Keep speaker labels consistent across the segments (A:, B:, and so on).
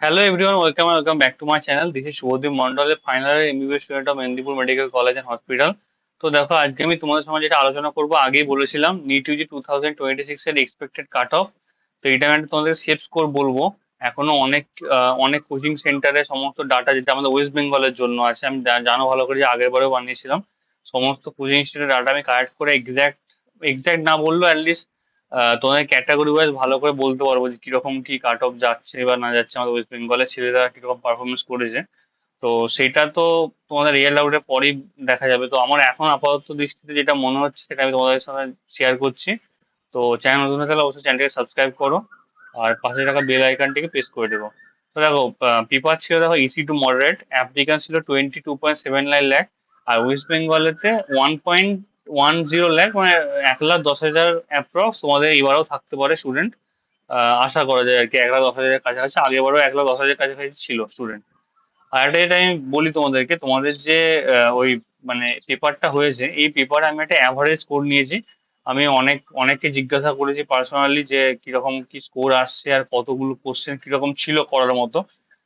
A: Hello everyone, welcome back to my channel. This is Shubhodip Mondal, a final year MBBS student of Mendipur Medical College and Hospital. তো দেখো আজকে আমি তোমাদের সঙ্গে যেটা আলোচনা করবো আগেই বলেছিলাম নিট ইউজি 2026 এর এক্সপেক্টেড কাট অফ। তো এটা আমি একটা তোমাদের সেফ স্কোর বলবো। এখনো অনেক কোচিং সেন্টারে সমস্ত ডাটা যেটা আমাদের ওয়েস্ট বেঙ্গলের জন্য আছে, আমি জানো ভালো করে যে আগের বারেও বানিয়েছিলাম। সমস্ত কোচিং ইনস্টিটিউটের ডাটা আমি কালেক্ট করে এক্সাক্ট এক্সাক্ট না বললেও অ্যাটলিস্ট তোমাদের ক্যাটাগরি ওয়াইজ ভালো করে বলতে পারবো যে কিরকম কি কাট অফ যাচ্ছে বা না যাচ্ছে, আমাদের ওয়েস্ট বেঙ্গলের ছেলেরা কিরকম পারফরমেন্স করেছে। তো সেটা তো তোমাদের রিয়েল আউটের পরেই দেখা যাবে। তো আমার এখন আপাতত দৃষ্টিতে যেটা মনে হচ্ছে সেটা আমি তোমাদের সাথে শেয়ার করছি। তো চ্যানেল নতুন হলে অবশ্যই চ্যানেলটাকে সাবস্ক্রাইব করো আর পাশে থাকা বেল আইকনটিকে প্রেস করে দেবো। তো দেখো, পেপার ছিল দেখো ইসি টু মডারেট, অ্যাপ্লিকেন্ট ছিল 22.79 লাখ, আর ওয়েস্ট বেঙ্গলেতে 1.10 লাখ, মানে 1,10,000 অ্যাপ্রক্স তোমাদের এবারেও থাকতে পারে স্টুডেন্ট। আশা করা যায় আর কি 1,10,000 কাছাকাছি, আগেরবারও 1,10,000 কাছাকাছি ছিল স্টুডেন্ট। আর একটা যেটা আমি বলি তোমাদেরকে, তোমাদের যে ওই মানে পেপারটা হয়েছে, এই পেপারে আমি একটা অ্যাভারেজ স্কোর নিয়েছি। আমি অনেককে জিজ্ঞাসা করেছি পার্সোনালি যে কিরকম কি স্কোর আসছে আর কতগুলো কোশ্চেন কিরকম ছিল করার মতো,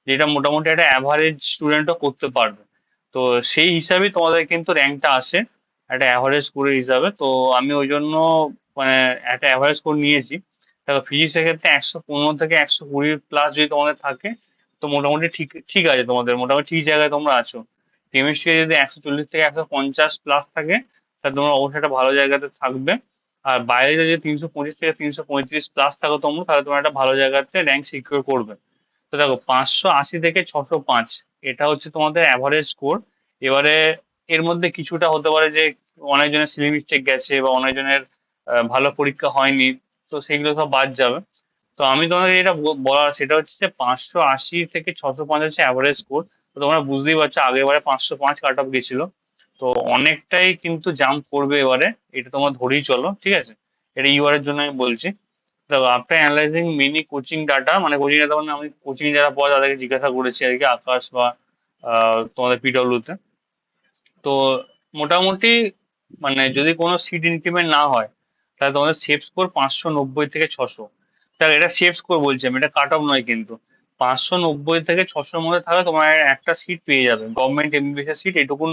A: যেটা মোটামুটি একটা অ্যাভারেজ স্টুডেন্টও করতে পারবে। তো সেই হিসাবেই তোমাদের কিন্তু র্যাঙ্কটা আসে একটা অ্যাভারেজ স্কোরের হিসাবে। তো আমি ওই জন্য মানে একটা অ্যাভারেজ স্কোর নিয়েছি। দেখো ফিজিক্সের ক্ষেত্রে 115 থেকে 120 প্লাস যদি তোমাদের থাকে, তো মোটামুটি ঠিক ঠিক আছে, তোমাদের মোটামুটি ঠিক জায়গায় তোমরা আছো। কেমিস্ট্রি যদি 140 থেকে 150 প্লাস থাকে, তাহলে তোমরা অবশ্যই একটা ভালো জায়গাতে থাকবে। আর বাইরে যদি 325 থেকে 335 প্লাস থাকো তোমরা, তাহলে তোমরা একটা ভালো জায়গাতে র্যাঙ্ক সিকিউর করবে। তো দেখো 580 থেকে 605, এটা হচ্ছে তোমাদের অ্যাভারেজ স্কোর। এবারে এর মধ্যে কিছুটা হতে পারে যে অনেকজনের সিলি মিস্টেক গেছে বা অনেকজনের ভালো পরীক্ষা হয়নি, তো সেগুলো সব বাদ যাবে। তো আমি তোমাকে যেটা বলার সেটা হচ্ছে যে 580 থেকে 605 হচ্ছে অ্যাভারেজ স্কোর। তো তোমরা বুঝতেই পারছো আগের বারে 505 কাট অফ গেছিল। তো অনেকটাই কিন্তু জাম্প করবে এবারে, এটা তোমরা ধরেই চলো, ঠিক আছে? এটা ইউআর এর জন্য আমি বলছি। দেখো after analysing mini coaching data, মানে কোচিং ডাটা মানে আমি কোচিং যারা পড়ে তাদেরকে জিজ্ঞাসা করেছি আর কি, আকাশ বা তোমাদের পিডব্লিউ তে। তো মোটামুটি মানে যদি কোনো সিট ইনক্রিমেন্ট না হয়, তাহলে তোমাদের সেফ স্কোর 590 থেকে 600। তাহলে এটা সেফ স্কোর বলছি আমি, এটা কাট অফ নয় কিন্তু। 590 থেকে 600-র মধ্যে থাকলে তোমার একটা সিট পেয়ে যাবে, গভর্নমেন্ট এমবিবিএস এর সিট, এটুকুন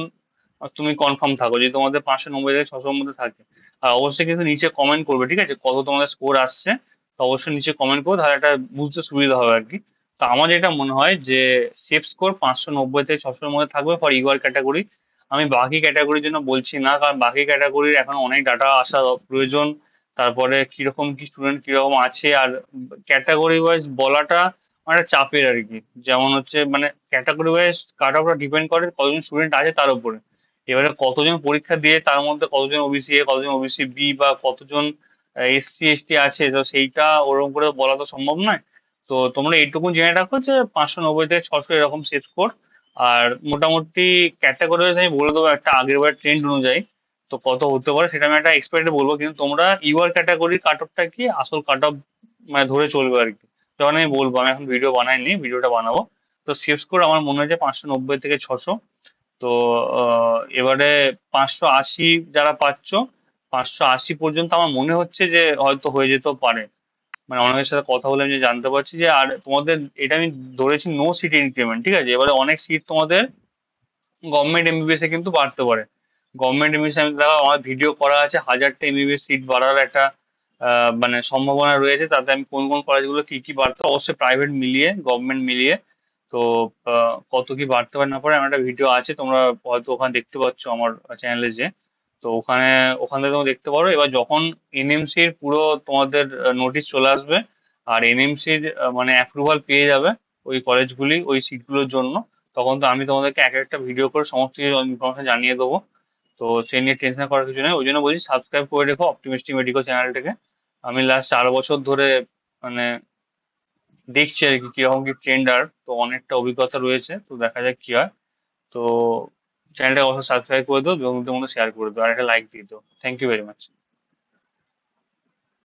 A: তুমি কনফার্ম থাকো যদি তোমাদের 590 থেকে 600-র মধ্যে থাকে। আর অবশ্যই কিন্তু নিচে কমেন্ট করবে, ঠিক আছে, কত তোমাদের স্কোর আসছে। তো অবশ্যই নিচে কমেন্ট করো, তাহলে এটা বুঝতে সুবিধা হবে আর কি। তো আমার যেটা মনে হয় যে সেফ স্কোর 590 থেকে 600-র মধ্যে থাকবে ফর ইউআর ক্যাটাগরি। আমি বাকি ক্যাটাগরির জন্য বলছি না, কারণ বাকি ক্যাটাগরির এখন অনেক ডাটা আসা প্রয়োজন। তারপরে কিরকম কি স্টুডেন্ট কিরকম আছে, আর ক্যাটাগরি ওয়াইজ বলাটা অনেকটা চাপের আর কি। যেমন হচ্ছে মানে ক্যাটাগরি ওয়াইজ কাট অফটা ডিপেন্ড করে কতজন স্টুডেন্ট আছে তার উপরে। এবারে কতজন পরীক্ষা দিয়ে তার মধ্যে কতজন ওবিসি এ, কতজন ওবিসি বি, বা কতজন এসসি এসটি আছে, তো সেইটা ওরকম করে বলা তো সম্ভব নয়। তো তোমরা এইটুকু জেনে রাখো যে 590 থেকে 600 এরকম সেট স্কোর। আর মোটামুটি ক্যাটাগরি ওয়াইজ আমি বলে দেবো একটা আগের বার ট্রেন্ড অনুযায়ী তো কত হতে পারে, সেটা আমি একটা এক্সপার্টে বলবো। কিন্তু তোমরা ইউআর ক্যাটাগরির কাট অফটা কি আসল কাট অফ মানে ধরে চলবে আর কি। যখন আমি বলবো, আমি এখন ভিডিও বানাইনি, ভিডিওটা বানাবো। তো সেফ স্কোর আমার মনে হয় যে 590 থেকে 600। তো এবারে 580 যারা পাচ্ছ, 580 পর্যন্ত আমার মনে হচ্ছে যে হয়তো হয়ে যেতেও পারে। মানে অনেকের সাথে কথা বলে আমি যে জানতে পারছি যে, আর তোমাদের এটা আমি ধরেছি নো সিট ইনক্রিমেন্ট, ঠিক আছে? এবারে অনেক সিট তোমাদের গভর্নমেন্ট এমবিবিএস এ কিন্তু বাড়তে পারে। গভর্নমেন্ট এমবিবিএস আমি দেখো আমার ভিডিও করা আছে, 1000টা এমবিবিএস সিট বাড়ার একটা মানে সম্ভাবনা রয়েছে। তাতে আমি কোন কোন কলেজগুলো কি কি বাড়তে পারে, অবশ্যই প্রাইভেট মিলিয়ে গভর্নমেন্ট মিলিয়ে। তো কত কি বাড়তে পারে না পারে আমার একটা ভিডিও আছে, তোমরা হয়তো ওখানে দেখতে পাচ্ছ আমার চ্যানেলে যে। তো ওখান থেকে তোমরা দেখতে পারো। এবার যখন এনএমসির পুরো তোমাদের নোটিশ চলে আসবে, আর এনএমসির মানে অ্যাপ্রুভাল পেয়ে যাবে ওই কলেজগুলি ওই সিটগুলোর জন্য, তখন তো আমি তোমাদেরকে এক একটা ভিডিও করে সমস্ত কিছু ইনফরমেশন জানিয়ে দেবো। তো সেই নিয়ে টেনশন করার কিছু নেই, ওই জন্য বলছি সাবস্ক্রাইব করে রেখো অপটিমিস্টিক মেডিকো চ্যানেলটাকে। আমি লাস্ট 4 বছর ধরে মানে দেখছি আর কি কিরকম কি ট্রেন্ড, আর তো অনেকটা অভিজ্ঞতা রয়েছে, তো দেখা যাক কি হয়। তো চ্যানেলটা অবশ্যই সাবস্ক্রাইব করে দিও, বন্ধুদের মধ্যে শেয়ার করে দিও, আর একটা লাইক দিয়ে দিও। Thank you very much.